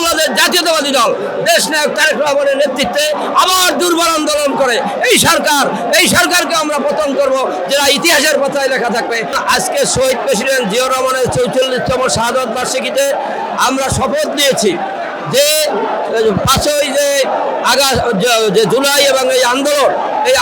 বাংলাদেশ জাতীয়তাবাদী দল দেশ নায়ক তারেক রহমানের নেতৃত্বে আবার দুর্বল আন্দোলন করে এই সরকারকে আমরা পতন করব, যেটা ইতিহাসের পাতায় লেখা থাকবে। আজকে শহীদ প্রেসিডেন্ট জিয়াউর রহমানের 44তম শাহাদত বার্ষিকীতে আমরা শপথ নিয়েছি যে 5ই যে জুলাই এবং এই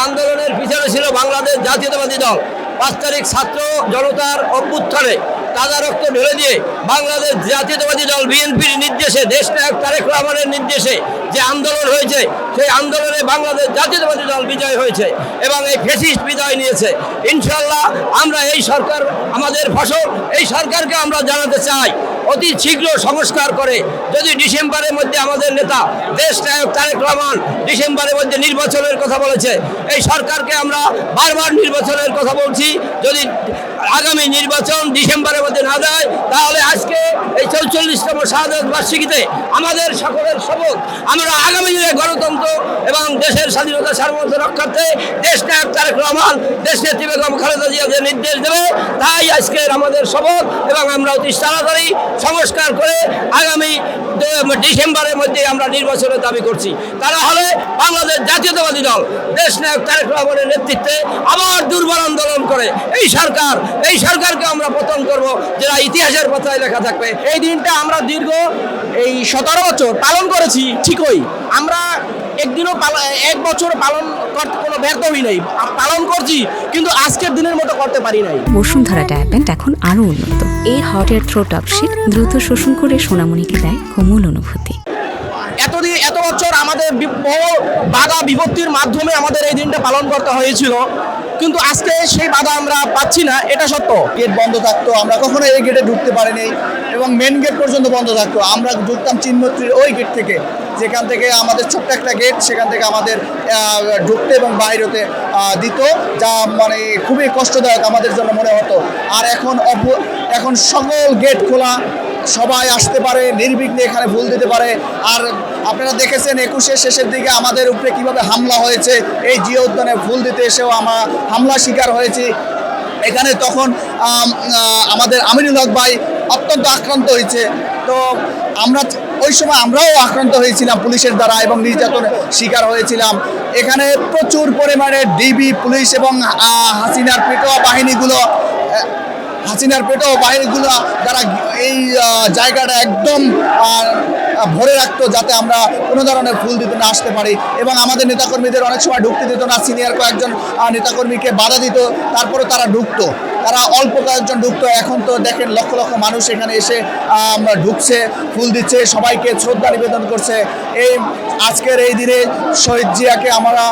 আন্দোলনের পিছনে ছিল বাংলাদেশ জাতীয়তাবাদী দল। 5 তারিখ ছাত্র জনতার অভ্যুত্থানে তাজা রক্ত ঢেলে দিয়ে বাংলাদেশ জাতীয়তাবাদী দল বিএনপির নির্দেশে, দেশ নায়ক তারেক রহমানের নির্দেশে যে আন্দোলন হয়েছে, সেই আন্দোলনে বাংলাদেশ জাতীয়তাবাদী দল বিজয় হয়েছে এবং এই ফ্যাসিস্ট বিজয় নিয়েছে। ইনশাল্লাহ আমরা এই সরকার আমাদের ফসল, এই সরকারকে আমরা জানাতে চাই অতি শীঘ্র সংস্কার করে যদি ডিসেম্বরের মধ্যে আমাদের নেতা দেশ নায়ক তারেক রহমান ডিসেম্বরের মধ্যে নির্বাচনের কথা বলেছে, এই সরকারকে আমরা বারবার নির্বাচনের কথা বলছি। যদি আগামী নির্বাচন ডিসেম্বরের মধ্যে না যায়, তাহলে আজকে এই 44তম শাহাদত বার্ষিকীতে আমাদের সকলের শপথ, আমরা আগামী দিনে গণতন্ত্র এবং দেশের স্বাধীনতা সার্বভৌমত্ব রক্ষার্থে দেশ নায়ক তারেক রহমান, দেশ নেত্রী বেগম খালেদা জিয়া যে নির্দেশ দেবে তাই আজকের আমাদের শপথ। এবং আমরা অতি তাড়াতাড়ি সংস্কার করে আগামী ডিসেম্বরের মধ্যে আমরা নির্বাচনের দাবি করছি। তারা হলে বাংলাদেশ জাতীয়তাবাদী দল দেশ নায়ক তারেক রহমানের নেতৃত্বে আবার দুর্বল আন্দোলন করে এই সরকারকে আমরা পতন করব, যেটা ইতিহাসের পাতায় লেখা থাকবে। এই দিনটা আমরা দীর্ঘ 17 বছর পালন করেছি, ঠিকই আমরা একদিনও এক বছর পালন করতে কোনো ব্যর্থ হই নাই, পালন করছি, কিন্তু আজকের দিনের মতো করতে পারি নাই। বসুন্ধরা ট্যাবলেট এখন আরো উন্নত। এই হট এয়ার থ্রো টপ শীত দ্রুত শোষণ করে সোনামণিকে দেয় কোমল অনুভূতি। এত বছর আমাদের বহু বাধা বিপত্তির মাধ্যমে আমাদের এই দিনটা পালন করতে হয়েছিল, কিন্তু আজকে সেই বাধা আমরা পাচ্ছি না, এটা সত্য। গেট বন্ধ থাকতো, আমরা কখনো এই গেটে ঢুকতে পারিনি এবং মেন গেট পর্যন্ত বন্ধ থাকতো। আমরা ঢুকতাম চিনমৈত্রীর ওই গেট থেকে, যেখান থেকে আমাদের ছোট্ট একটা গেট, সেখান থেকে আমাদের ঢুকতে এবং বাইর হতে দিত, যা মানে খুবই কষ্টদায়ক আমাদের জন্য মনে হতো। আর এখন সকল গেট খোলা, সবাই আসতে পারে, নির্বিঘ্নে এখানে ফুল দিতে পারে। আর আপনারা দেখেছেন 21-এর শেষের দিকে আমাদের উপরে কিভাবে হামলা হয়েছে, এই জিয়া উদ্যানে ফুল দিতে এসেও আমরা হামলা শিকার হয়েছি। এখানে তখন আমাদের আমিনুল হক ভাই অত্যন্ত আক্রান্ত হয়েছে। তো ওই সময় আমরাও আক্রান্ত হয়েছিলাম পুলিশের দ্বারা এবং নির্যাতনের শিকার হয়েছিলাম। এখানে প্রচুর পরিমাণে ডিবি, পুলিশ এবং হাসিনার পেটোয়া বাহিনীগুলো যারা এই জায়গাটা একদম ভরে রাখতো, যাতে আমরা কোনো ধরনের ফুল দিতে না আসতে পারি। এবং আমাদের নেতাকর্মীদের অনেক সময় ঢুকতে দিত না, সিনিয়র কয়েকজন নেতাকর্মীকে বাধা দিত, তারপরে তারা ঢুকতো, তারা অল্প কয়েকজন ঢুকতো। এখন তো দেখেন লক্ষ লক্ষ মানুষ এখানে এসে ঢুকছে, ফুল দিচ্ছে, সবাইকে শ্রদ্ধা নিবেদন করছে। আজকের এই দিনে শহীদ জিয়াকে আমরা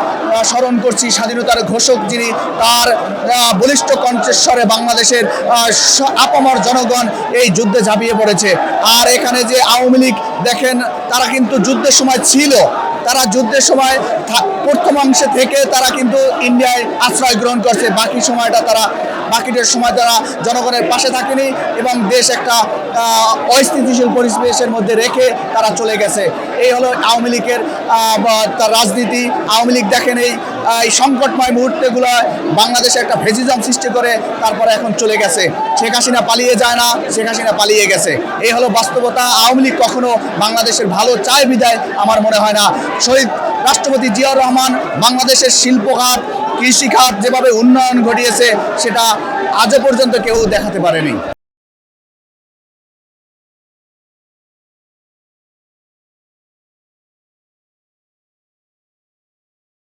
স্মরণ করছি, স্বাধীনতার ঘোষক যিনি, তার বলিষ্ঠ কণ্ঠস্বরে বাংলাদেশের আপামর জনগণ এই যুদ্ধে ঝাঁপিয়ে পড়েছে। আর এখানে যে আওয়ামী লীগ দেখেন, তারা কিন্তু যুদ্ধের সময় ছিল, তারা যুদ্ধের সময় প্রথমাংশে থেকে তারা কিন্তু ইন্ডিয়ায় আশ্রয় গ্রহণ করছে, বাকিটার সময় তারা জনগণের পাশে থাকেনি এবং দেশ একটা অস্থিতিশীল পরিবেশের মধ্যে রেখে তারা চলে গেছে। এই হলো আওয়ামী লীগের তার রাজনীতি। আওয়ামী লীগ দেখেন এই সংকটময় মুহূর্তগুলো বাংলাদেশে একটা ফেসিজম সৃষ্টি করে তারপরে এখন চলে গেছে। শেখ হাসিনা পালিয়ে যায় না, শেখ হাসিনা পালিয়ে গেছে, এই হলো বাস্তবতা। আওয়ামী লীগ কখনো বাংলাদেশের ভালো চায় বিদায় আমার মনে হয় না। শহীদ রাষ্ট্রপতি জিয়াউর রহমান বাংলাদেশের শিল্প খাত, কৃষি খাত যেভাবে উন্নয়ন ঘটিয়েছে, সেটা আজও পর্যন্ত কেউ দেখাতে পারেনি।